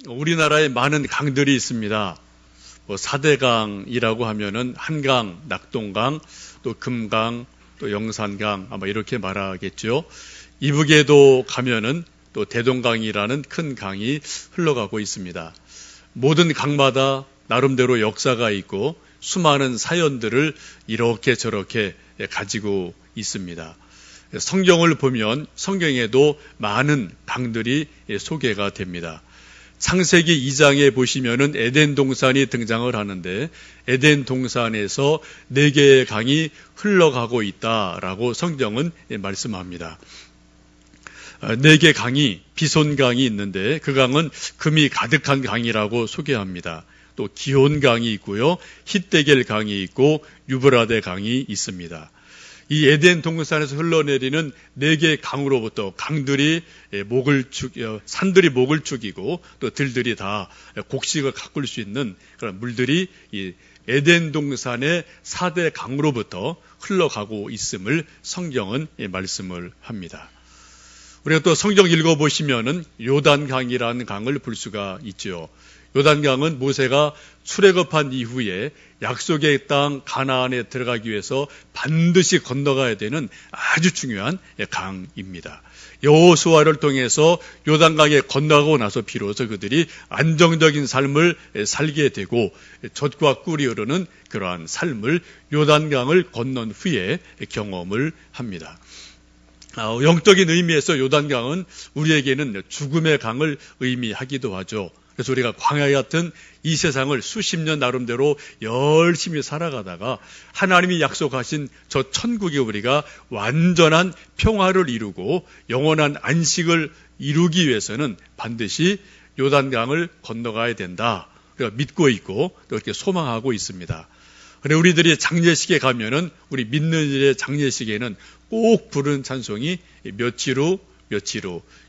우리나라에 많은 강들이 있습니다. 사대강이라고 하면은 한강, 낙동강, 또 금강, 또 영산강 아마 이렇게 말하겠죠. 이북에도 가면은 또 대동강이라는 큰 강이 흘러가고 있습니다. 모든 강마다 나름대로 역사가 있고 수많은 사연들을 이렇게 저렇게 가지고 있습니다. 성경을 보면 성경에도 많은 강들이 소개가 됩니다. 창세기 2장에 보시면은 에덴 동산이 등장을 하는데 에덴 동산에서 4개의 강이 흘러가고 있다라고 성경은 말씀합니다. 4개 강이 비손강이 있는데 그 강은 금이 가득한 강이라고 소개합니다. 또 기온강이 있고요. hit데겔 강이 있고 유브라데 강이 있습니다. 이 에덴 동산에서 흘러내리는 4개의 강으로부터 강들이 산들이 목을 축이고 또 들들이 다 곡식을 가꿀 수 있는 그런 물들이 이 에덴 동산의 4대 강으로부터 흘러가고 있음을 성경은 말씀을 합니다. 우리가 또 성경 읽어보시면은 요단강이라는 강을 볼 수가 있죠. 요단강은 모세가 출애굽한 이후에 약속의 땅 가나안에 들어가기 위해서 반드시 건너가야 되는 아주 중요한 강입니다. 여호수아를 통해서 요단강에 건너가고 나서 비로소 그들이 안정적인 삶을 살게 되고 젖과 꿀이 흐르는 그러한 삶을 요단강을 건넌 후에 경험을 합니다. 영적인 의미에서 요단강은 우리에게는 죽음의 강을 의미하기도 하죠. 그래서 우리가 광야 같은 이 세상을 수십 년 나름대로 열심히 살아가다가 하나님이 약속하신 저 천국에 우리가 완전한 평화를 이루고 영원한 안식을 이루기 위해서는 반드시 요단강을 건너가야 된다. 우리가 믿고 있고 또 이렇게 소망하고 있습니다. 그래 우리들이 장례식에 가면은 우리 믿는 일의 장례식에는 꼭 부르는 찬송이 며칠 후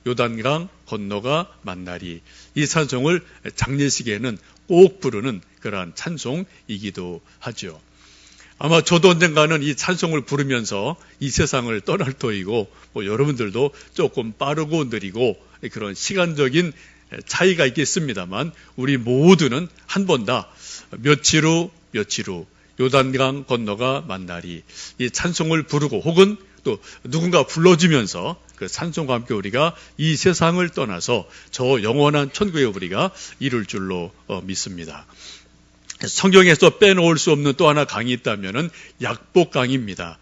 요단강 건너가 만나리. 이 찬송을 장례식에는 꼭 부르는 그러한 찬송이기도 하죠. 아마 저도 언젠가는 이 찬송을 부르면서 이 세상을 떠날 터이고 여러분들도 조금 빠르고 느리고 그런 시간적인 차이가 있겠습니다만 우리 모두는 한 번 다 며칠 후 요단강 건너가 만나리. 이 찬송을 부르고 혹은 또 누군가 불러주면서 그 찬송과 함께 우리가 이 세상을 떠나서 저 영원한 천국에 우리가 이룰 줄로 믿습니다. 성경에서 빼놓을 수 없는 또 하나 강이 있다면은 약복강입니다.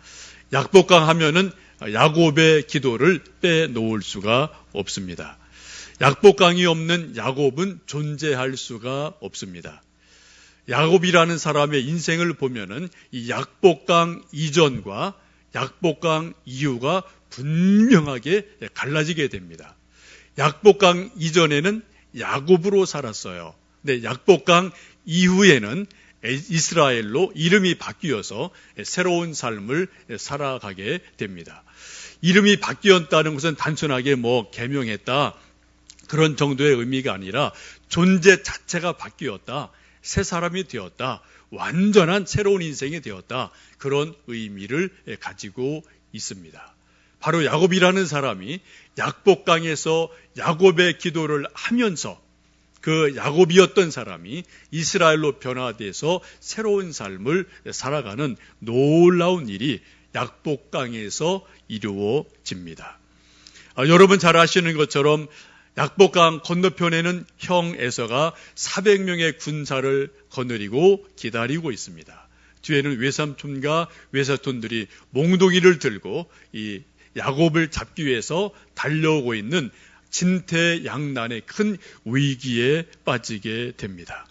약복강 하면은 야곱의 기도를 빼놓을 수가 없습니다. 약복강이 없는 야곱은 존재할 수가 없습니다. 야곱이라는 사람의 인생을 보면은 이 약복강 이전과 약복강 이후가 분명하게 갈라지게 됩니다. 약복강 이전에는 야곱으로 살았어요. 근데 약복강 이후에는 이스라엘로 이름이 바뀌어서 새로운 삶을 살아가게 됩니다. 이름이 바뀌었다는 것은 단순하게 개명했다 그런 정도의 의미가 아니라 존재 자체가 바뀌었다. 새 사람이 되었다. 완전한 새로운 인생이 되었다. 그런 의미를 가지고 있습니다. 바로 야곱이라는 사람이 약복강에서 야곱의 기도를 하면서 그 야곱이었던 사람이 이스라엘로 변화돼서 새로운 삶을 살아가는 놀라운 일이 약복강에서 이루어집니다. 여러분 잘 아시는 것처럼 약복강 건너편에는 형 에서가 400명의 군사를 거느리고 기다리고 있습니다. 뒤에는 외삼촌과 외사촌들이 몽둥이를 들고 이 야곱을 잡기 위해서 달려오고 있는 진퇴양난의 큰 위기에 빠지게 됩니다.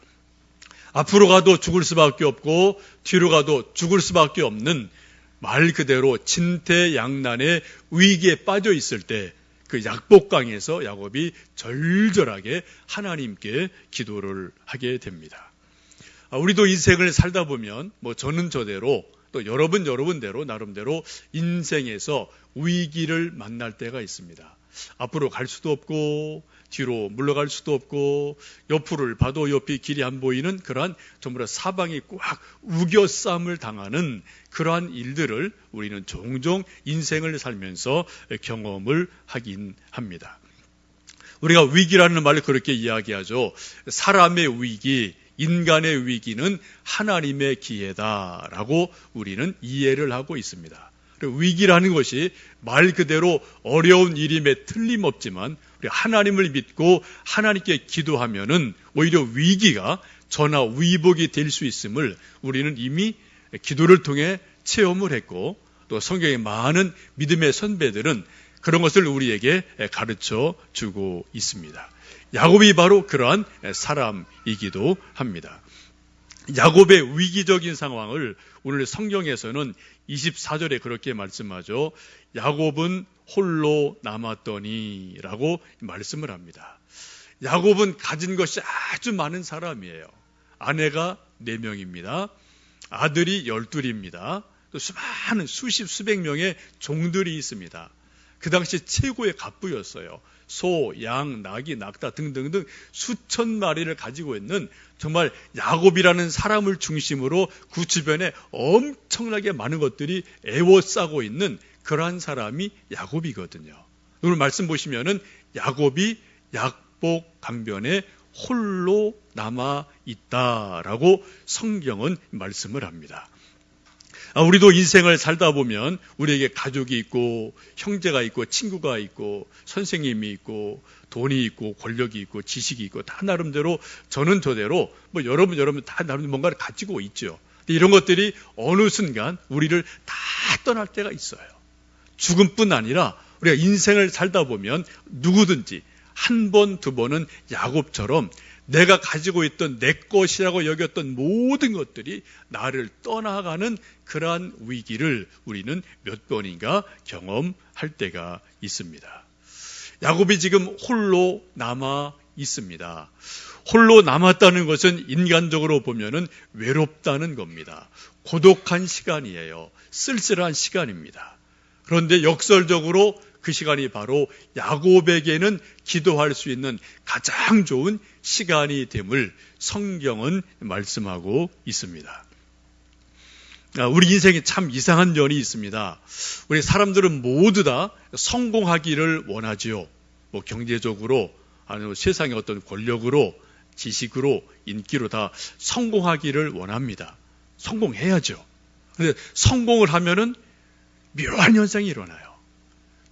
앞으로 가도 죽을 수밖에 없고 뒤로 가도 죽을 수밖에 없는 말 그대로 진퇴양난의 위기에 빠져 있을 때 그 약복강에서 야곱이 절절하게 하나님께 기도를 하게 됩니다. 우리도 인생을 살다 보면 저는 저대로 또 여러분대로 나름대로 인생에서 위기를 만날 때가 있습니다. 앞으로 갈 수도 없고 뒤로 물러갈 수도 없고 옆을 봐도 옆이 길이 안 보이는 그러한 전부 다 사방이 꽉 우겨쌈을 당하는 그러한 일들을 우리는 종종 인생을 살면서 경험을 하긴 합니다. 우리가 위기라는 말을 그렇게 이야기하죠. 사람의 위기, 인간의 위기는 하나님의 기회다라고 우리는 이해를 하고 있습니다. 위기라는 것이 말 그대로 어려운 일임에 틀림없지만 우리 하나님을 믿고 하나님께 기도하면은 오히려 위기가 전화위복이 될 수 있음을 우리는 이미 기도를 통해 체험을 했고, 또 성경의 많은 믿음의 선배들은 그런 것을 우리에게 가르쳐 주고 있습니다. 야곱이 바로 그러한 사람이기도 합니다. 야곱의 위기적인 상황을 오늘 성경에서는 24절에 그렇게 말씀하죠. 야곱은 홀로 남았더니 라고 말씀을 합니다. 야곱은 가진 것이 아주 많은 사람이에요. 아내가 4명입니다. 아들이 12입니다. 또 수많은 수백 명의 종들이 있습니다. 그 당시 최고의 갑부였어요. 소, 양, 나귀, 낙타 등등등 수천 마리를 가지고 있는 정말 야곱이라는 사람을 중심으로 그 주변에 엄청나게 많은 것들이 에워싸고 있는 그러한 사람이 야곱이거든요. 오늘 말씀 보시면은 야곱이 약복 강변에 홀로 남아 있다라고 성경은 말씀을 합니다. 우리도 인생을 살다 보면 우리에게 가족이 있고 형제가 있고 친구가 있고 선생님이 있고 돈이 있고 권력이 있고 지식이 있고 다 나름대로 저는 저대로 여러분 다 나름대로 뭔가를 가지고 있죠. 이런 것들이 어느 순간 우리를 다 떠날 때가 있어요. 죽음뿐 아니라 우리가 인생을 살다 보면 누구든지 한 번, 두 번은 야곱처럼 내가 가지고 있던 내 것이라고 여겼던 모든 것들이 나를 떠나가는 그러한 위기를 우리는 몇 번인가 경험할 때가 있습니다. 야곱이 지금 홀로 남아 있습니다. 홀로 남았다는 것은 인간적으로 보면은 외롭다는 겁니다. 고독한 시간이에요. 쓸쓸한 시간입니다. 그런데 역설적으로 그 시간이 바로 야곱에게는 기도할 수 있는 가장 좋은 시간이 됨을 성경은 말씀하고 있습니다. 우리 인생에 참 이상한 면이 있습니다. 우리 사람들은 모두 다 성공하기를 원하지요. 경제적으로, 아니면 세상의 어떤 권력으로, 지식으로, 인기로 다 성공하기를 원합니다. 성공해야죠. 그런데 성공을 하면은 묘한 현상이 일어나요.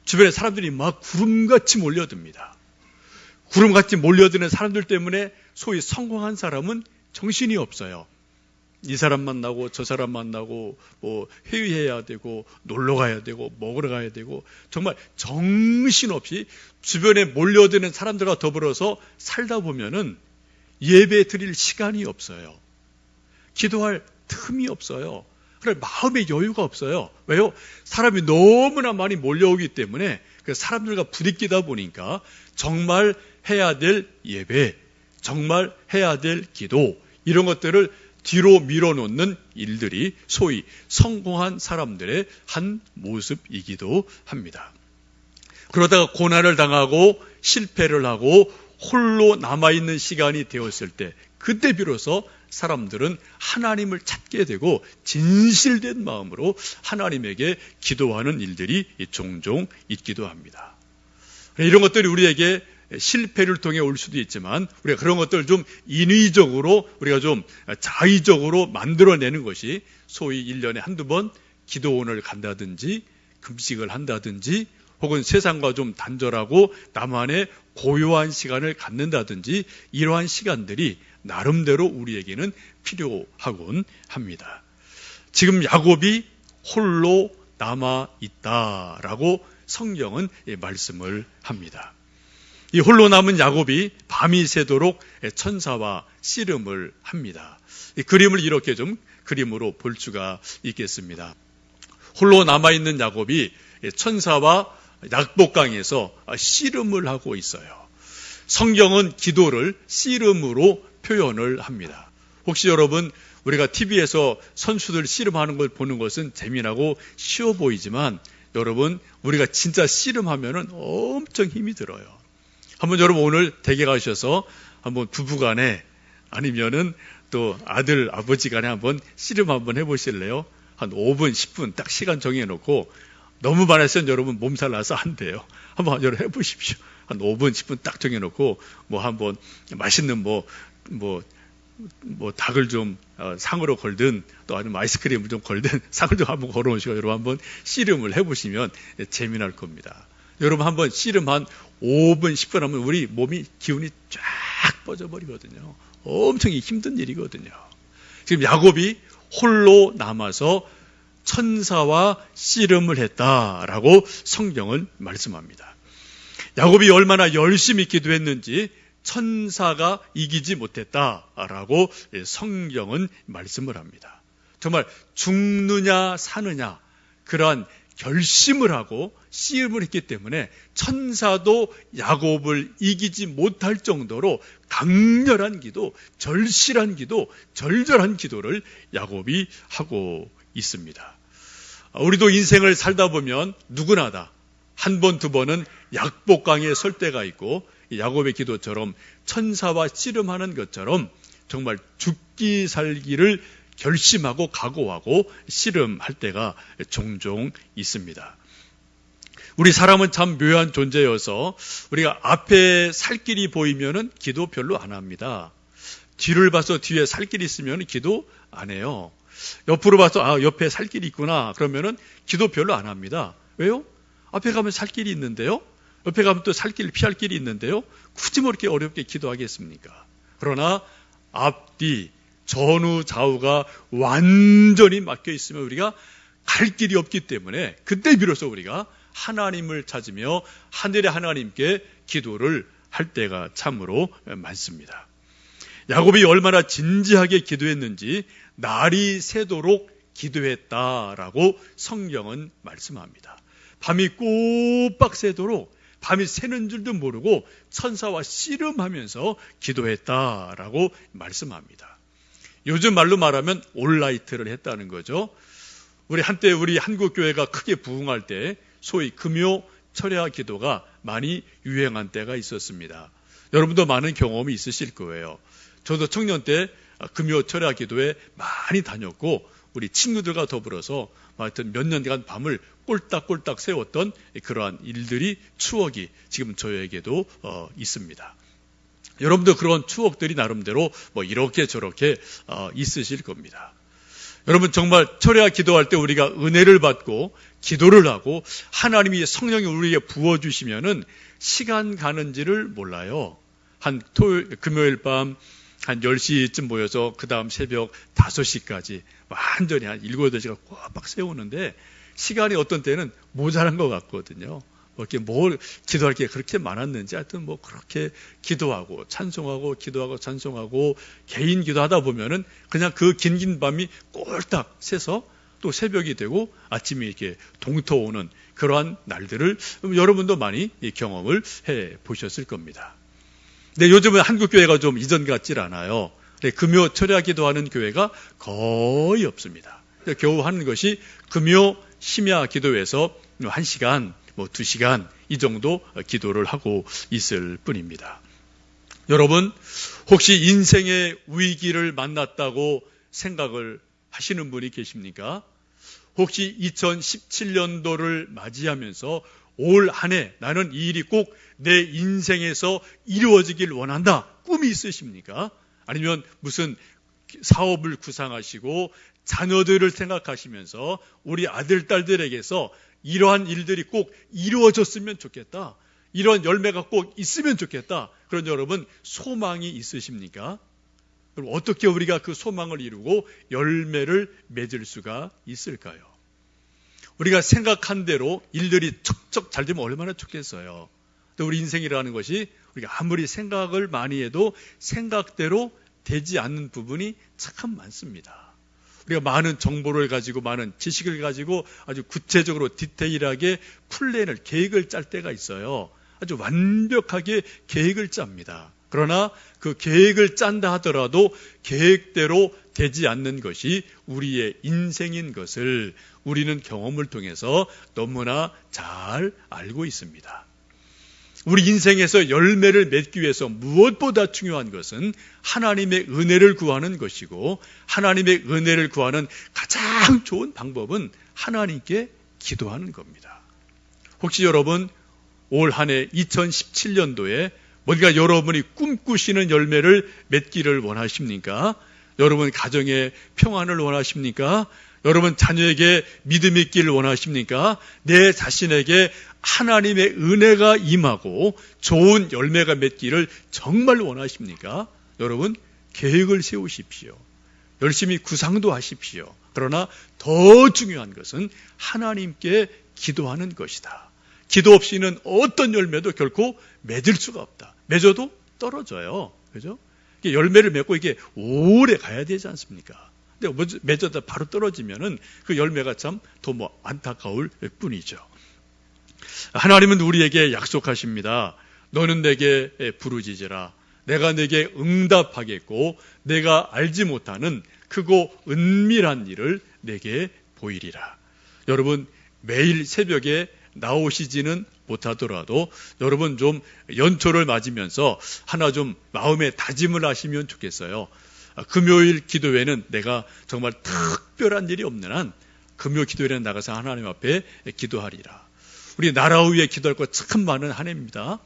주변에 사람들이 막 구름같이 몰려듭니다. 구름같이 몰려드는 사람들 때문에 소위 성공한 사람은 정신이 없어요. 이 사람 만나고 저 사람 만나고 회의해야 되고 놀러 가야 되고 먹으러 가야 되고 정말 정신없이 주변에 몰려드는 사람들과 더불어서 살다 보면은 예배 드릴 시간이 없어요. 기도할 틈이 없어요. 그래 마음의 여유가 없어요. 왜요? 사람이 너무나 많이 몰려오기 때문에 그 사람들과 부딪히다 보니까 정말 해야 될 예배, 정말 해야 될 기도 이런 것들을 뒤로 밀어놓는 일들이 소위 성공한 사람들의 한 모습이기도 합니다. 그러다가 고난을 당하고 실패를 하고 홀로 남아있는 시간이 되었을 때 그때 비로소 사람들은 하나님을 찾게 되고 진실된 마음으로 하나님에게 기도하는 일들이 종종 있기도 합니다. 이런 것들이 우리에게 실패를 통해 올 수도 있지만 우리가 그런 것들을 좀 인위적으로 우리가 좀 자의적으로 만들어내는 것이 소위 1년에 한두 번 기도원을 간다든지 금식을 한다든지 혹은 세상과 좀 단절하고 나만의 고요한 시간을 갖는다든지 이러한 시간들이 나름대로 우리에게는 필요하곤 합니다. 지금 야곱이 홀로 남아 있다라고 성경은 말씀을 합니다. 이 홀로 남은 야곱이 밤이 새도록 천사와 씨름을 합니다. 이 그림을 이렇게 좀 그림으로 볼 수가 있겠습니다. 홀로 남아있는 야곱이 천사와 약복강에서 씨름을 하고 있어요. 성경은 기도를 씨름으로 표현을 합니다. 혹시 여러분 우리가 TV에서 선수들 씨름하는 걸 보는 것은 재미나고 쉬워 보이지만 여러분 우리가 진짜 씨름하면은 엄청 힘이 들어요. 한번 여러분 오늘 댁에 가셔서 한번 부부간에 아니면은 또 아들 아버지 간에 한번 씨름 한번 해보실래요? 한 5분 10분 딱 시간 정해놓고 너무 많았으면 여러분 몸살 나서 안 돼요. 한번 여러분 해보십시오. 한 5분, 10분 딱 정해놓고 뭐 한번 맛있는 닭을 좀 상으로 걸든 또 아니면 아이스크림을 좀 걸든 상을 좀 한번 걸어오시고 여러분 한번 씨름을 해보시면 재미날 겁니다. 여러분 한번 씨름 한 5분, 10분 하면 우리 몸이 기운이 쫙 빠져버리거든요. 엄청 힘든 일이거든요. 지금 야곱이 홀로 남아서 천사와 씨름을 했다라고 성경은 말씀합니다. 야곱이 얼마나 열심히 기도했는지 천사가 이기지 못했다라고 성경은 말씀을 합니다. 정말 죽느냐 사느냐 그러한 결심을 하고 씨름을 했기 때문에 천사도 야곱을 이기지 못할 정도로 강렬한 기도, 절실한 기도, 절절한 기도를 야곱이 하고 있습니다. 우리도 인생을 살다 보면 누구나 다 한 번, 두 번은 약복강에 설 때가 있고 야곱의 기도처럼 천사와 씨름하는 것처럼 정말 죽기 살기를 결심하고 각오하고 씨름할 때가 종종 있습니다. 우리 사람은 참 묘한 존재여서 우리가 앞에 살 길이 보이면은 기도 별로 안 합니다. 뒤를 봐서 뒤에 살 길이 있으면 기도 안 해요. 옆으로 봐서 옆에 살 길이 있구나 그러면은 기도 별로 안 합니다. 왜요? 앞에 가면 살 길이 있는데요. 옆에 가면 또 살 길, 피할 길이 있는데요. 굳이 뭐 이렇게 어렵게 기도하겠습니까? 그러나 앞뒤, 전후, 좌우가 완전히 막혀 있으면 우리가 갈 길이 없기 때문에 그때 비로소 우리가 하나님을 찾으며 하늘의 하나님께 기도를 할 때가 참으로 많습니다. 야곱이 얼마나 진지하게 기도했는지 날이 새도록 기도했다라고 성경은 말씀합니다. 밤이 꼬박 새도록 밤이 새는 줄도 모르고 천사와 씨름하면서 기도했다라고 말씀합니다. 요즘 말로 말하면 올라이트를 했다는 거죠. 한때 우리 한국교회가 크게 부흥할 때 소위 금요 철야 기도가 많이 유행한 때가 있었습니다. 여러분도 많은 경험이 있으실 거예요. 저도 청년 때 금요 철야 기도에 많이 다녔고 우리 친구들과 더불어서 하여튼 몇 년간 밤을 꼴딱꼴딱 세웠던 그러한 일들이 추억이 지금 저에게도 있습니다. 여러분도 그런 추억들이 나름대로 이렇게 저렇게 있으실 겁니다. 여러분 정말 철야 기도할 때 우리가 은혜를 받고 기도를 하고 하나님이 성령이 우리에게 부어주시면은 시간 가는지를 몰라요. 금요일 밤 한 10시쯤 모여서 그 다음 새벽 5시까지 완전히 한 7, 8시간 꼬박 세우는데 시간이 어떤 때는 모자란 것 같거든요. 이렇게 기도할 게 그렇게 많았는지 하여튼 그렇게 기도하고 찬송하고 기도하고 찬송하고 개인 기도하다 보면은 그냥 그 긴 밤이 꼴딱 새서 또 새벽이 되고 아침에 이렇게 동터오는 그러한 날들을 여러분도 많이 경험을 해 보셨을 겁니다. 근데 요즘은 한국교회가 좀 이전 같질 않아요. 금요 철야 기도하는 교회가 거의 없습니다. 겨우 하는 것이 금요 심야 기도에서 1시간, 2시간 이 정도 기도를 하고 있을 뿐입니다. 여러분 혹시 인생의 위기를 만났다고 생각을 하시는 분이 계십니까? 혹시 2017년도를 맞이하면서 올 한 해 나는 이 일이 꼭 내 인생에서 이루어지길 원한다. 꿈이 있으십니까? 아니면 무슨 사업을 구상하시고 자녀들을 생각하시면서 우리 아들, 딸들에게서 이러한 일들이 꼭 이루어졌으면 좋겠다. 이런 열매가 꼭 있으면 좋겠다. 그런 여러분 소망이 있으십니까? 그럼 어떻게 우리가 그 소망을 이루고 열매를 맺을 수가 있을까요? 우리가 생각한 대로 일들이 척척 잘 되면 얼마나 좋겠어요. 또 우리 인생이라는 것이 우리가 아무리 생각을 많이 해도 생각대로 되지 않는 부분이 참 많습니다. 우리가 많은 정보를 가지고 많은 지식을 가지고 아주 구체적으로 디테일하게 플랜을 계획을 짤 때가 있어요. 아주 완벽하게 계획을 짭니다. 그러나 그 계획을 짠다 하더라도 계획대로 되지 않는 것이 우리의 인생인 것을 우리는 경험을 통해서 너무나 잘 알고 있습니다. 우리 인생에서 열매를 맺기 위해서 무엇보다 중요한 것은 하나님의 은혜를 구하는 것이고 하나님의 은혜를 구하는 가장 좋은 방법은 하나님께 기도하는 겁니다. 혹시 여러분 올 한 해 2017년도에 뭔가 여러분이 꿈꾸시는 열매를 맺기를 원하십니까? 여러분 가정에 평안을 원하십니까? 여러분 자녀에게 믿음이 있기를 원하십니까? 내 자신에게 하나님의 은혜가 임하고 좋은 열매가 맺기를 정말 원하십니까? 여러분 계획을 세우십시오. 열심히 구상도 하십시오. 그러나 더 중요한 것은 하나님께 기도하는 것이다. 기도 없이는 어떤 열매도 결코 맺을 수가 없다. 맺어도 떨어져요. 그죠? 열매를 맺고 이게 오래 가야 되지 않습니까? 근데 맺어다 바로 떨어지면은 그 열매가 참 더 안타까울 뿐이죠. 하나님은 우리에게 약속하십니다. 너는 내게 부르짖으라. 내가 내게 응답하겠고 내가 알지 못하는 크고 은밀한 일을 내게 보이리라. 여러분 매일 새벽에 나오시지는 못하더라도 여러분 좀 연초를 맞으면서 하나 좀 마음에 다짐을 하시면 좋겠어요. 금요일 기도회는 내가 정말 특별한 일이 없는 한 금요 기도회는 나가서 하나님 앞에 기도하리라. 우리 나라 위에 기도할 것 참 많은 한 해입니다.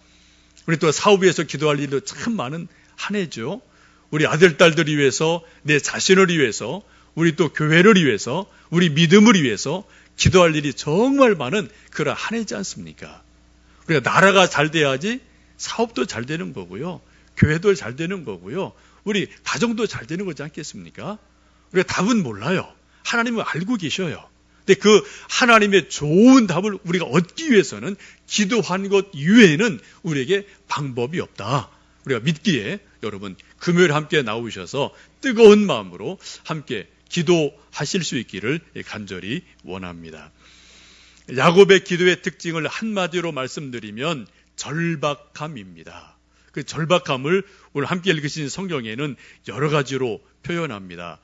우리 또 사업 위해서 기도할 일도 참 많은 한 해죠. 우리 아들, 딸들을 위해서, 내 자신을 위해서, 우리 또 교회를 위해서, 우리 믿음을 위해서 기도할 일이 정말 많은 그런 한 해지 않습니까? 우리가 나라가 잘 돼야지 사업도 잘 되는 거고요. 교회도 잘 되는 거고요. 우리 가정도 잘 되는 거지 않겠습니까? 우리가 답은 몰라요. 하나님은 알고 계셔요. 근데 그 하나님의 좋은 답을 우리가 얻기 위해서는 기도한 것 이외에는 우리에게 방법이 없다. 우리가 믿기에 여러분 금요일 함께 나오셔서 뜨거운 마음으로 함께 기도하실 수 있기를 간절히 원합니다. 야곱의 기도의 특징을 한마디로 말씀드리면 절박함입니다. 그 절박함을 오늘 함께 읽으신 성경에는 여러 가지로 표현합니다.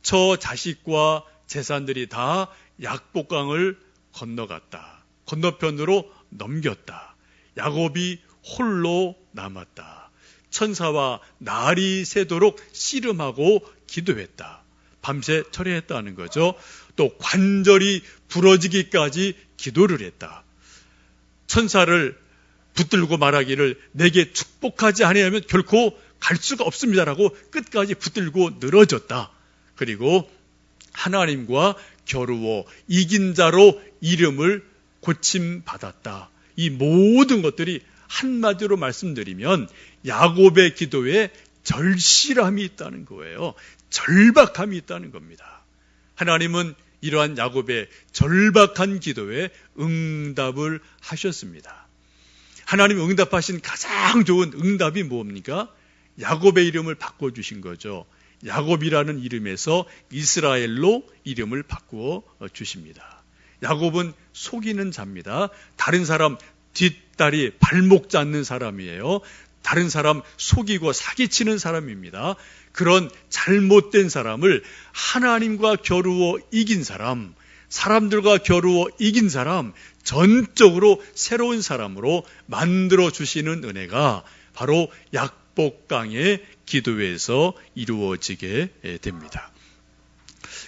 처 자식과 재산들이 다 약복강을 건너갔다. 건너편으로 넘겼다. 야곱이 홀로 남았다. 천사와 날이 새도록 씨름하고 기도했다. 밤새 철회했다는 거죠. 또 관절이 부러지기까지 기도를 했다. 천사를 붙들고 말하기를 내게 축복하지 아니하면 결코 갈 수가 없습니다라고 끝까지 붙들고 늘어졌다. 그리고 하나님과 겨루어 이긴 자로 이름을 고침받았다. 이 모든 것들이 한마디로 말씀드리면 야곱의 기도에 절실함이 있다는 거예요. 절박함이 있다는 겁니다. 하나님은 이러한 야곱의 절박한 기도에 응답을 하셨습니다. 하나님이 응답하신 가장 좋은 응답이 뭡니까? 야곱의 이름을 바꿔주신 거죠. 야곱이라는 이름에서 이스라엘로 이름을 바꾸어 주십니다. 야곱은 속이는 자입니다. 다른 사람 뒷다리 발목 잡는 사람이에요. 다른 사람 속이고 사기치는 사람입니다. 그런 잘못된 사람을 하나님과 겨루어 이긴 사람, 사람들과 겨루어 이긴 사람, 전적으로 새로운 사람으로 만들어 주시는 은혜가 바로 약복강의 기도에서 이루어지게 됩니다.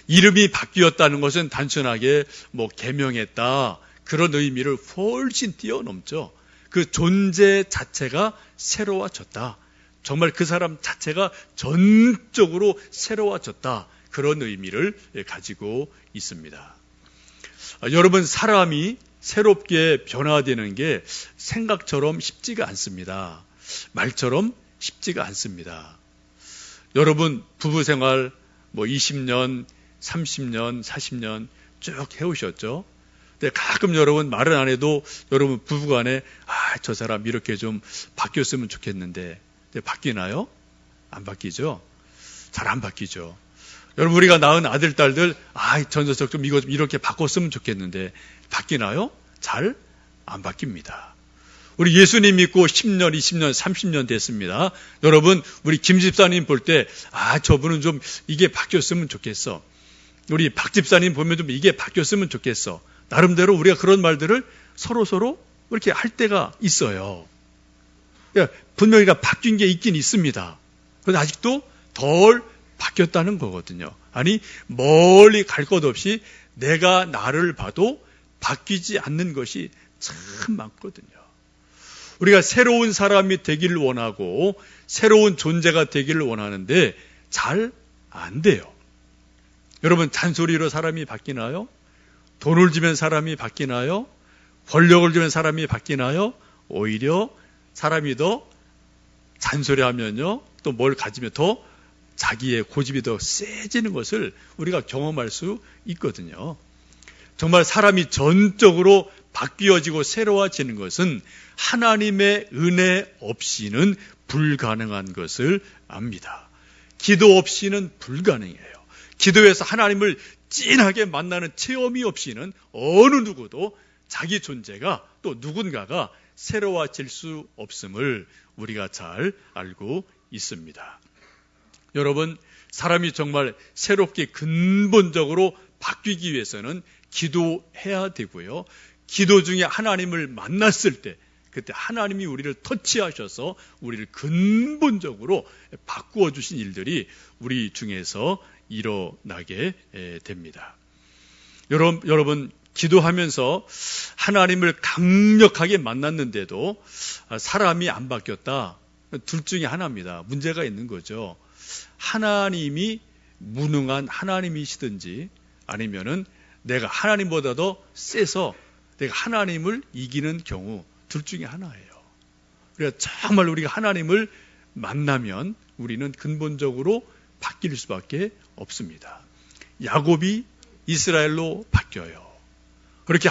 이름이 바뀌었다는 것은 단순하게 개명했다 그런 의미를 훨씬 뛰어넘죠. 그 존재 자체가 새로워졌다. 정말 그 사람 자체가 전적으로 새로워졌다. 그런 의미를 가지고 있습니다. 여러분, 사람이 새롭게 변화되는 게 생각처럼 쉽지가 않습니다. 말처럼 쉽지가 않습니다. 여러분, 부부 생활 20년, 30년, 40년 쭉 해오셨죠? 근데 가끔 여러분 말은 안 해도 여러분 부부간에 저 사람 이렇게 좀 바뀌었으면 좋겠는데 바뀌나요? 안 바뀌죠? 잘 안 바뀌죠. 여러분 우리가 낳은 아들, 딸들 저 녀석 좀 이거 좀 이렇게 바꿨으면 좋겠는데 바뀌나요? 잘 안 바뀝니다. 우리 예수님 믿고 10년, 20년, 30년 됐습니다. 여러분 우리 김 집사님 볼 때 저분은 좀 이게 바뀌었으면 좋겠어. 우리 박 집사님 보면 좀 이게 바뀌었으면 좋겠어. 나름대로 우리가 그런 말들을 서로 이렇게 할 때가 있어요. 분명히 바뀐 게 있긴 있습니다. 그런데 아직도 덜 바뀌었다는 거거든요. 아니 멀리 갈 것 없이 내가 나를 봐도 바뀌지 않는 것이 참 많거든요. 우리가 새로운 사람이 되기를 원하고 새로운 존재가 되기를 원하는데 잘 안 돼요. 여러분, 잔소리로 사람이 바뀌나요? 돈을 주면 사람이 바뀌나요? 권력을 주면 사람이 바뀌나요? 오히려 사람이 더 잔소리하면요, 또 뭘 가지면 더 자기의 고집이 더 세지는 것을 우리가 경험할 수 있거든요. 정말 사람이 전적으로 바뀌어지고 새로워지는 것은 하나님의 은혜 없이는 불가능한 것을 압니다. 기도 없이는 불가능해요. 기도에서 하나님을 진하게 만나는 체험이 없이는 어느 누구도 자기 존재가 또 누군가가 새로워질 수 없음을 우리가 잘 알고 있습니다. 여러분, 사람이 정말 새롭게 근본적으로 바뀌기 위해서는 기도해야 되고요. 기도 중에 하나님을 만났을 때 그때 하나님이 우리를 터치하셔서 우리를 근본적으로 바꾸어 주신 일들이 우리 중에서 일어나게 됩니다. 여러분, 기도하면서 하나님을 강력하게 만났는데도 사람이 안 바뀌었다. 둘 중에 하나입니다. 문제가 있는 거죠. 하나님이 무능한 하나님이시든지 아니면은 내가 하나님보다도 세서 내가 하나님을 이기는 경우, 둘 중에 하나예요. 그래서 정말 우리가 하나님을 만나면 우리는 근본적으로 바뀔 수밖에 없습니다. 야곱이 이스라엘로 바뀌어요. 그렇게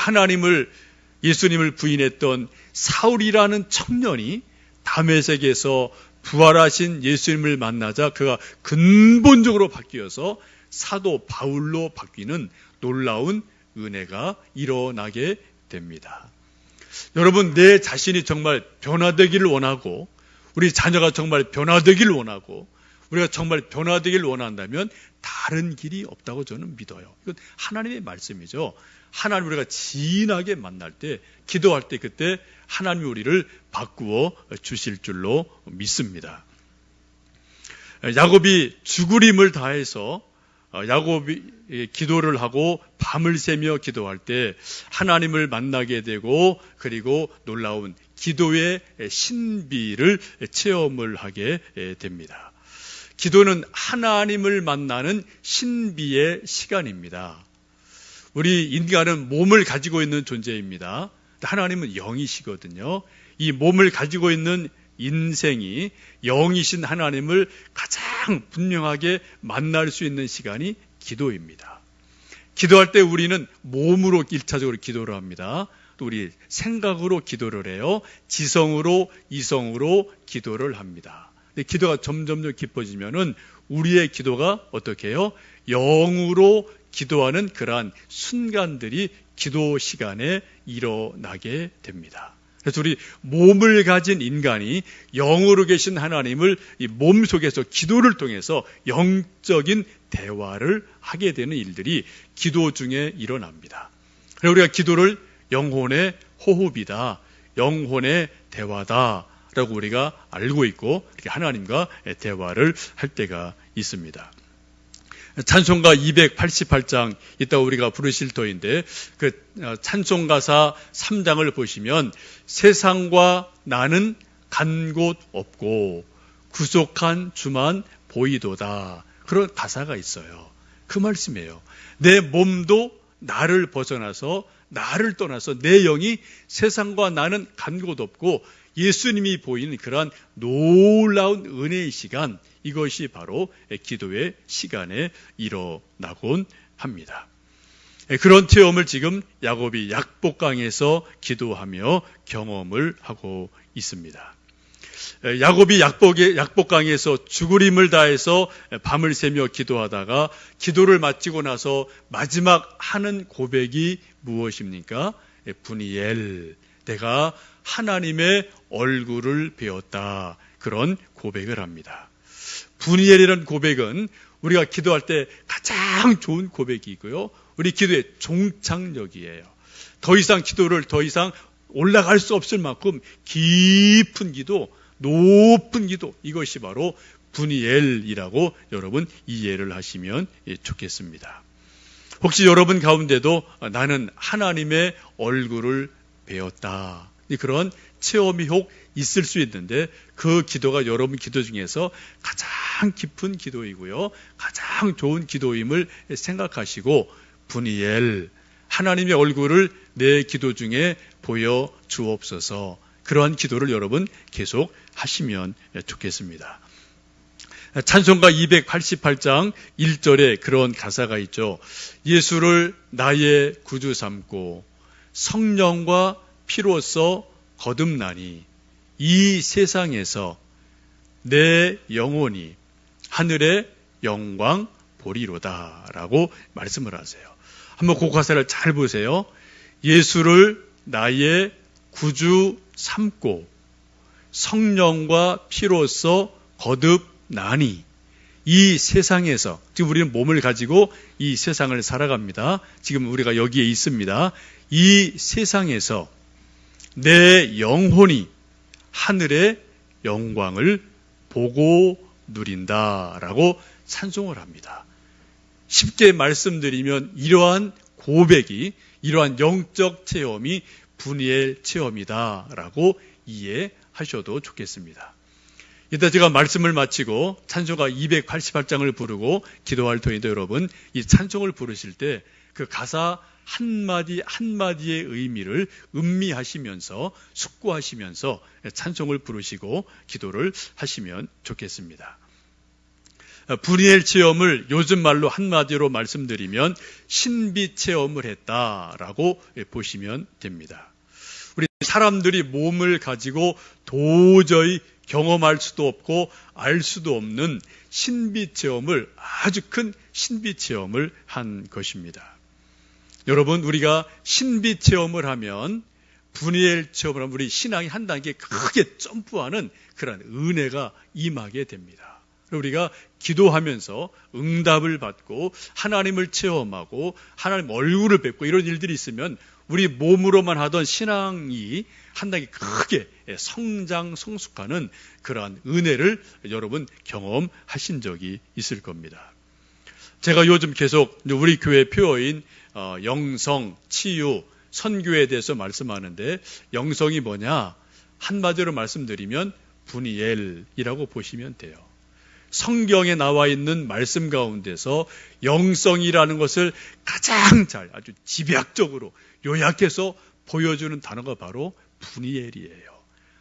예수님을 부인했던 사울이라는 청년이 다메섹에서 부활하신 예수님을 만나자 그가 근본적으로 바뀌어서 사도 바울로 바뀌는 놀라운 은혜가 일어나게 됩니다. 여러분, 내 자신이 정말 변화되기를 원하고 우리 자녀가 정말 변화되기를 원하고 우리가 정말 변화되기를 원한다면 다른 길이 없다고 저는 믿어요. 이건 하나님의 말씀이죠. 하나님 우리가 진하게 만날 때, 기도할 때 그때 하나님이 우리를 바꾸어 주실 줄로 믿습니다. 야곱이 죽을 힘을 다해서 야곱이 기도를 하고 밤을 새며 기도할 때 하나님을 만나게 되고 그리고 놀라운 기도의 신비를 체험을 하게 됩니다. 기도는 하나님을 만나는 신비의 시간입니다. 우리 인간은 몸을 가지고 있는 존재입니다. 하나님은 영이시거든요. 이 몸을 가지고 있는 인생이 영이신 하나님을 가장 분명하게 만날 수 있는 시간이 기도입니다. 기도할 때 우리는 몸으로 1차적으로 기도를 합니다. 또 우리 생각으로 기도를 해요. 지성으로, 이성으로 기도를 합니다. 근데 기도가 점점 깊어지면은 우리의 기도가 어떻게 해요? 영으로 기도하는 그러한 순간들이 기도 시간에 일어나게 됩니다. 그래서 우리 몸을 가진 인간이 영으로 계신 하나님을 이 몸 속에서 기도를 통해서 영적인 대화를 하게 되는 일들이 기도 중에 일어납니다. 그래서 우리가 기도를 영혼의 호흡이다, 영혼의 대화다 라고 우리가 알고 있고 이렇게 하나님과 대화를 할 때가 있습니다. 찬송가 288장 이따 우리가 부르실 터인데 그 찬송가사 3장을 보시면 세상과 나는 간 곳 없고 구속한 주만 보이도다, 그런 가사가 있어요. 그 말씀이에요. 내 몸도 나를 벗어나서 나를 떠나서 내 영이 세상과 나는 간 곳 없고 예수님이 보이는 그러한 놀라운 은혜의 시간, 이것이 바로 기도의 시간에 일어나곤 합니다. 그런 체험을 지금 야곱이 약복강에서 기도하며 경험을 하고 있습니다. 야곱이 약복강에서 죽을 힘을 다해서 밤을 새며 기도하다가 기도를 마치고 나서 마지막 하는 고백이 무엇입니까? 분이엘, 내가 하나님의 얼굴을 배웠다, 그런 고백을 합니다. 분이엘이라는 고백은 우리가 기도할 때 가장 좋은 고백이고요, 우리 기도의 종착역이에요. 더 이상 기도를 더 이상 올라갈 수 없을 만큼 깊은 기도, 높은 기도, 이것이 바로 분이엘이라고 여러분 이해를 하시면 좋겠습니다. 혹시 여러분 가운데도 나는 하나님의 얼굴을 배웠다, 그런 체험이 혹 있을 수 있는데 그 기도가 여러분 기도 중에서 가장 깊은 기도이고요. 가장 좋은 기도임을 생각하시고 분이엘, 하나님의 얼굴을 내 기도 중에 보여 주옵소서. 그러한 기도를 여러분 계속 하시면 좋겠습니다. 찬송가 288장 1절에 그런 가사가 있죠. 예수를 나의 구주 삼고 성령과 피로써 거듭나니 이 세상에서 내 영혼이 하늘의 영광 보리로다 라고 말씀을 하세요. 한번 그 가사를 잘 보세요. 예수를 나의 구주 삼고 성령과 피로써 거듭나니 이 세상에서, 지금 우리는 몸을 가지고 이 세상을 살아갑니다. 지금 우리가 여기에 있습니다. 이 세상에서 내 영혼이 하늘의 영광을 보고 누린다라고 찬송을 합니다. 쉽게 말씀드리면 이러한 고백이, 이러한 영적 체험이 분이엘 체험이다라고 이해하셔도 좋겠습니다. 이따 제가 말씀을 마치고 찬송가 288장을 부르고 기도할 터인데 여러분, 이 찬송을 부르실 때 그 가사 한마디 한마디의 의미를 음미하시면서 숙고하시면서 찬송을 부르시고 기도를 하시면 좋겠습니다. 분이엘 체험을 요즘 말로 한마디로 말씀드리면 신비 체험을 했다라고 보시면 됩니다. 우리 사람들이 몸을 가지고 도저히 경험할 수도 없고 알 수도 없는 신비 체험을, 아주 큰 신비 체험을 한 것입니다. 여러분, 우리가 신비 체험을 하면, 분이엘 체험을 하면 우리 신앙이 한 단계 크게 점프하는 그런 은혜가 임하게 됩니다. 우리가 기도하면서 응답을 받고 하나님을 체험하고 하나님 얼굴을 뵙고 이런 일들이 있으면 우리 몸으로만 하던 신앙이 한 단계 크게 성장, 성숙하는 그러한 은혜를 여러분 경험하신 적이 있을 겁니다. 제가 요즘 계속 우리 교회 표어인 영성, 치유, 선교에 대해서 말씀하는데, 영성이 뭐냐? 한마디로 말씀드리면 분이엘이라고 보시면 돼요. 성경에 나와 있는 말씀 가운데서 영성이라는 것을 가장 잘, 아주 집약적으로 요약해서 보여주는 단어가 바로 분이엘이에요.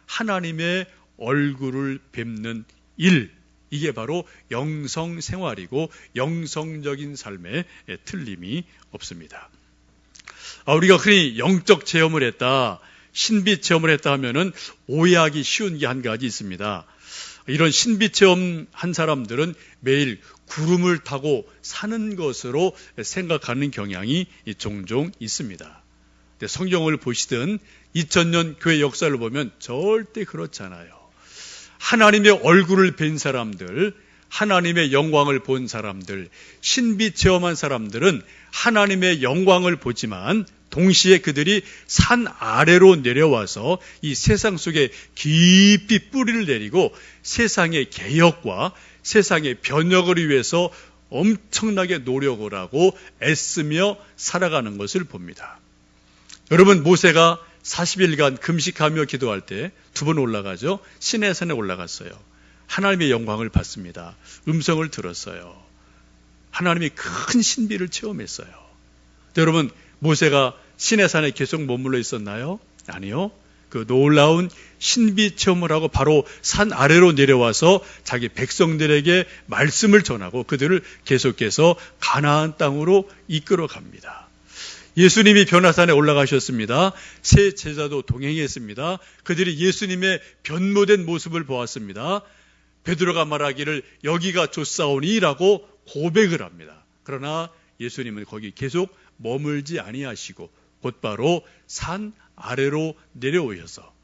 하나님의 얼굴을 뵙는 일, 이게 바로 영성 생활이고 영성적인 삶에 틀림이 없습니다. 우리가 흔히 영적 체험을 했다, 신비 체험을 했다 하면은 오해하기 쉬운 게 한 가지 있습니다. 이런 신비 체험한 사람들은 매일 구름을 타고 사는 것으로 생각하는 경향이 종종 있습니다. 성경을 보시든 2000년 교회 역사를 보면 절대 그렇지 않아요. 하나님의 얼굴을 뵌 사람들, 하나님의 영광을 본 사람들, 신비 체험한 사람들은 하나님의 영광을 보지만 동시에 그들이 산 아래로 내려와서 이 세상 속에 깊이 뿌리를 내리고 세상의 개혁과 세상의 변혁을 위해서 엄청나게 노력을 하고 애쓰며 살아가는 것을 봅니다. 여러분, 모세가 40일간 금식하며 기도할 때 2번 올라가죠. 시내산에 올라갔어요. 하나님의 영광을 봤습니다. 음성을 들었어요. 하나님이 큰 신비를 체험했어요. 여러분, 모세가 시내산에 계속 머물러 있었나요? 아니요. 그 놀라운 신비 체험을 하고 바로 산 아래로 내려와서 자기 백성들에게 말씀을 전하고 그들을 계속해서 가나안 땅으로 이끌어 갑니다. 예수님이 변화산에 올라가셨습니다. 세 제자도 동행했습니다. 그들이 예수님의 변모된 모습을 보았습니다. 베드로가 말하기를 여기가 좋사오니라고 고백을 합니다. 그러나 예수님은 거기 계속 머물지 아니하시고 곧바로 산 아래로 내려오셔서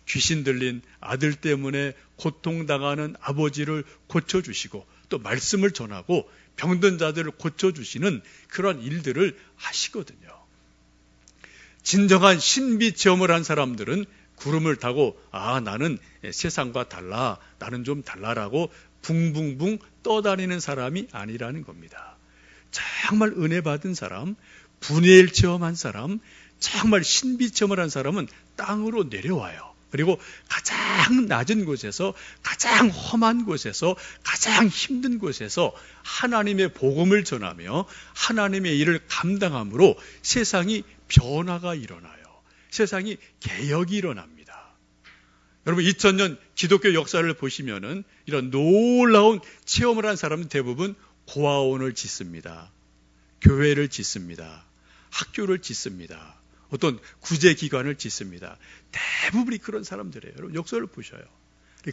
귀신 들린 아들 때문에 고통당하는 아버지를 고쳐주시고 또 말씀을 전하고 병든 자들을 고쳐주시는 그런 일들을 하시거든요. 진정한 신비 체험을 한 사람들은 구름을 타고 나는 세상과 달라, 나는 좀 달라라고 붕붕붕 떠다니는 사람이 아니라는 겁니다. 정말 은혜 받은 사람, 분이엘 체험한 사람, 정말 신비 체험을 한 사람은 땅으로 내려와요. 그리고 가장 낮은 곳에서, 가장 험한 곳에서, 가장 힘든 곳에서 하나님의 복음을 전하며 하나님의 일을 감당함으로 세상이 변화가 일어나요. 세상이 개혁이 일어납니다. 여러분 2000년 기독교 역사를 보시면은 이런 놀라운 체험을 한 사람은 대부분 고아원을 짓습니다. 교회를 짓습니다. 학교를 짓습니다. 어떤 구제기관을 짓습니다. 대부분이 그런 사람들이에요. 여러분 역사를 보셔요.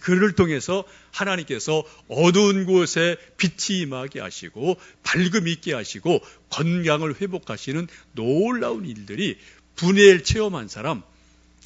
그를 통해서 하나님께서 어두운 곳에 빛이 임하게 하시고 밝음이 있게 하시고 건강을 회복하시는 놀라운 일들이 분해를 체험한 사람,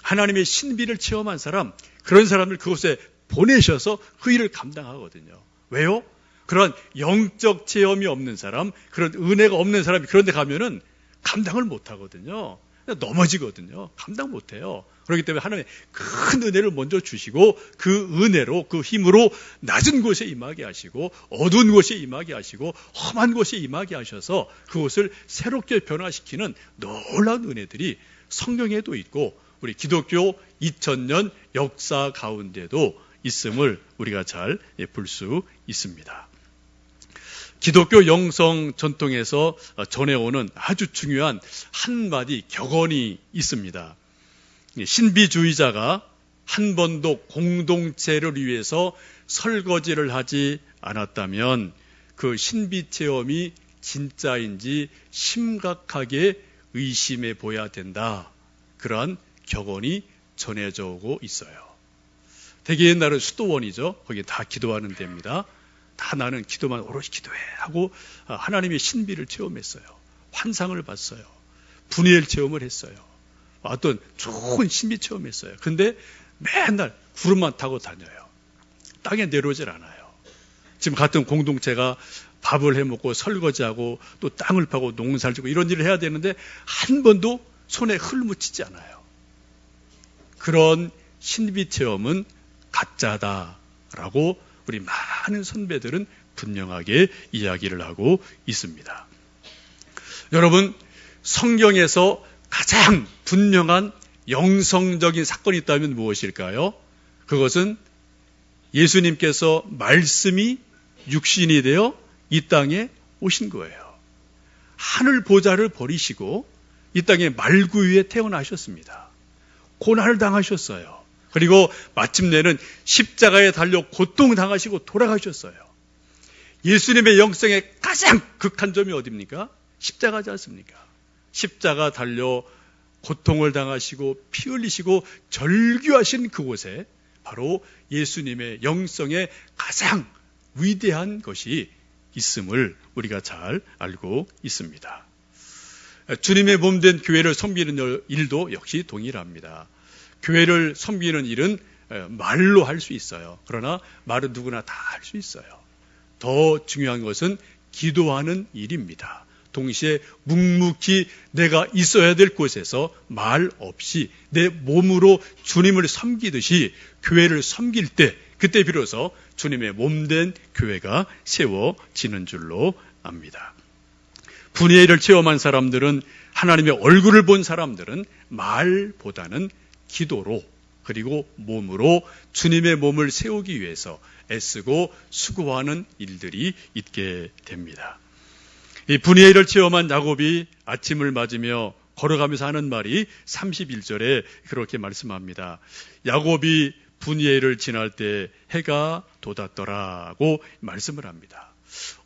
하나님의 신비를 체험한 사람, 그런 사람을 그곳에 보내셔서 그 일을 감당하거든요. 왜요? 그런 영적 체험이 없는 사람, 그런 은혜가 없는 사람이 그런 데 가면은 감당을 못 하거든요. 넘어지거든요. 감당 못 해요. 그렇기 때문에 하나님의 큰 은혜를 먼저 주시고 그 은혜로, 그 힘으로 낮은 곳에 임하게 하시고 어두운 곳에 임하게 하시고 험한 곳에 임하게 하셔서 그곳을 새롭게 변화시키는 놀라운 은혜들이 성경에도 있고 우리 기독교 2000년 역사 가운데도 있음을 우리가 잘 볼 수 있습니다. 기독교 영성 전통에서 전해오는 아주 중요한 한마디 격언이 있습니다. 신비주의자가 한 번도 공동체를 위해서 설거지를 하지 않았다면 그 신비 체험이 진짜인지 심각하게 의심해 보아야 된다. 그러한 격언이 전해져 오고 있어요. 되게 옛날에 수도원이죠. 거기 다 기도하는 데입니다. 다 나는 기도만 오롯이 기도해 하고 하나님의 신비를 체험했어요. 환상을 봤어요. 분이엘 체험을 했어요. 어떤 좋은 신비 체험했어요. 근데 맨날 구름만 타고 다녀요. 땅에 내려오질 않아요. 지금 같은 공동체가 밥을 해먹고 설거지하고 또 땅을 파고 농사를 짓고 이런 일을 해야 되는데 한 번도 손에 흙 묻히지 않아요. 그런 신비 체험은 가짜다라고 우리 많은 선배들은 분명하게 이야기를 하고 있습니다. 여러분, 성경에서 가장 분명한 영성적인 사건이 있다면 무엇일까요? 그것은 예수님께서 말씀이 육신이 되어 이 땅에 오신 거예요. 하늘 보좌를 버리시고 이 땅에 말구 위에 태어나셨습니다. 고난을 당하셨어요. 그리고 마침내는 십자가에 달려 고통당하시고 돌아가셨어요. 예수님의 영성의 가장 극한 점이 어디입니까? 십자가지 않습니까? 십자가 달려 고통을 당하시고 피 흘리시고 절규하신 그곳에 바로 예수님의 영성의 가장 위대한 것이 있음을 우리가 잘 알고 있습니다. 주님의 몸된 교회를 섬기는 일도 역시 동일합니다. 교회를 섬기는 일은 말로 할 수 있어요. 그러나 말은 누구나 다 할 수 있어요. 더 중요한 것은 기도하는 일입니다. 동시에 묵묵히 내가 있어야 될 곳에서 말 없이 내 몸으로 주님을 섬기듯이 교회를 섬길 때 그때 비로소 주님의 몸된 교회가 세워지는 줄로 압니다. 분예를 체험한 사람들은 하나님의 얼굴을 본 사람들은 말보다는 기도로 그리고 몸으로 주님의 몸을 세우기 위해서 애쓰고 수고하는 일들이 있게 됩니다. 이 분예를 체험한 야곱이 아침을 맞으며 걸어가면서 하는 말이 31절에 그렇게 말씀합니다. 야곱이 분예를 지날 때 해가 돋았더라고 말씀을 합니다.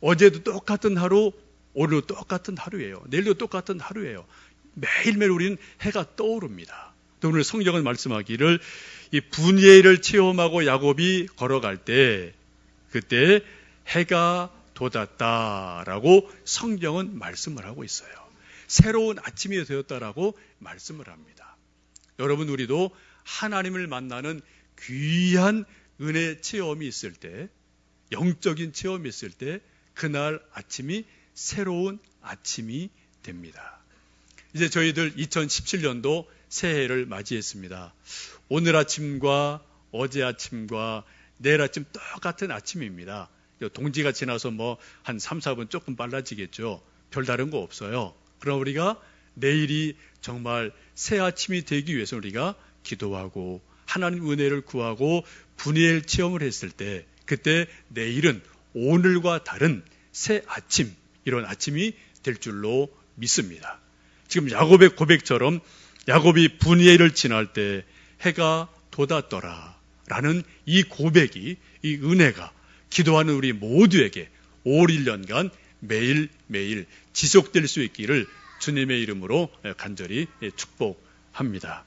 어제도 똑같은 하루, 오늘도 똑같은 하루예요. 내일도 똑같은 하루예요. 매일매일 우리는 해가 떠오릅니다. 또 오늘 성경은 말씀하기를 이 분예를 체험하고 야곱이 걸어갈 때 그때 해가 돋았다라고 성경은 말씀을 하고 있어요. 새로운 아침이 되었다라고 말씀을 합니다. 여러분 우리도 하나님을 만나는 귀한 은혜 체험이 있을 때 영적인 체험이 있을 때 그날 아침이 새로운 아침이 됩니다. 이제 저희들 2017년도 새해를 맞이했습니다. 오늘 아침과 어제 아침과 내일 아침 똑같은 아침입니다. 동지가 지나서 한 3, 4분 조금 빨라지겠죠. 별다른 거 없어요. 그럼 우리가 내일이 정말 새 아침이 되기 위해서 우리가 기도하고 하나님 은혜를 구하고 분이엘 체험을 했을 때 그때 내일은 오늘과 다른 새 아침, 이런 아침이 될 줄로 믿습니다. 지금 야곱의 고백처럼 야곱이 분이엘을 지날 때 해가 돋았더라 라는 이 고백이, 이 은혜가 기도하는 우리 모두에게 올 1년간 매일매일 지속될 수 있기를 주님의 이름으로 간절히 축복합니다.